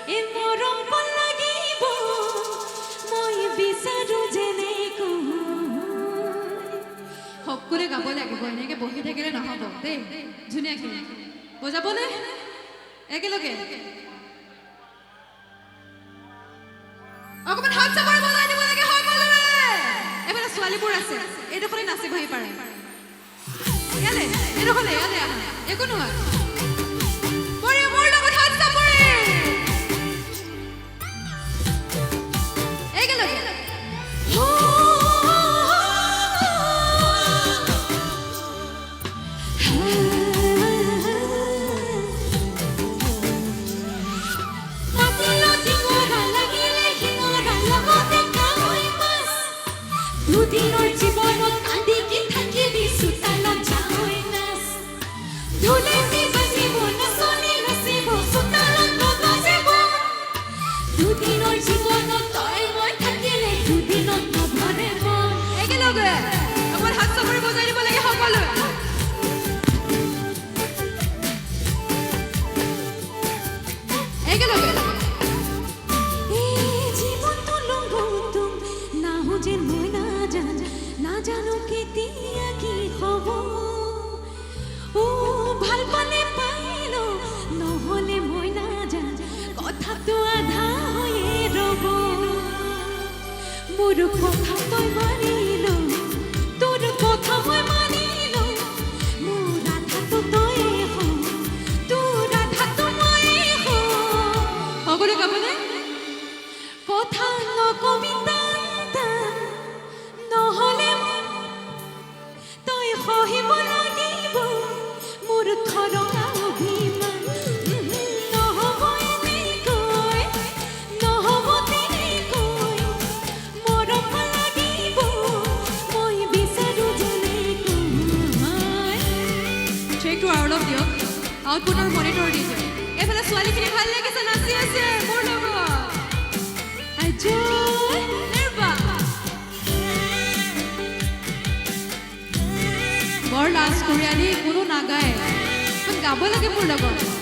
এই মৰম লাগিব মই বিচাৰো যেনেকৈ সকলোৱে গাব লাগিব এনেকৈ বহি থাকিলে নহ'ব দেই ধুনীয়াকৈ বজাবনে একেলগে অকমান হাত চাপৰি বজাই দিব লাগে সকলোৱে এফালে ছোৱালীবোৰ আছে এইডোখৰতে নাচিব আহি পাৰে ইয়ালে এইডোখৰলে ইয়ালে আহা একো নহয় পৰি মোৰ লগত হাত চাপৰি একেলগে দুদিনৰ জীৱনত কান্দি কি থাকিবি চোতালত যাৱই নাচ ধুলেছি বাজিব নচনি নাচিব চোতালত নবাজিব দুদিনৰ জীৱনত তই মই থাকিলে দুদিনত নভৰে মন একেলগে অকল হাত চাপৰি বজাই দিব লাগে সকলোৱে একেলগে নাজানো কেতিয়া কি হ'ব ভাল পালে পাইলো নহ'লে মই নাজান কথাটো আধা হৈয়ে ৰ'ব মোৰ কথা তই মানিলো তোৰ কথা মই মানিলো মোৰ আধাটো তয়ে হওঁ তোৰ আধাটো ময়ে হওঁ সকলোৱে গাবনে কথা নকবিতা নহ'লে তই সহিব লাগিব মোৰ থৰকা অভিমান নহ'ব এনেকৈ নহ'ব তেনেকৈ মৰম লাগিব মই বিচাৰো যেনেকৈ ট্ৰেকটো আৰু অলপ দিয়ক আউটপুটৰ মনিটৰ দি দিয়ক এইফালে ছোৱালীখিনি ভাল লাগিছে নাচি আছে মোৰ লগত বৰ লাজ কৰি আনি কোনো নাগায় গাব লাগে মোৰ লগত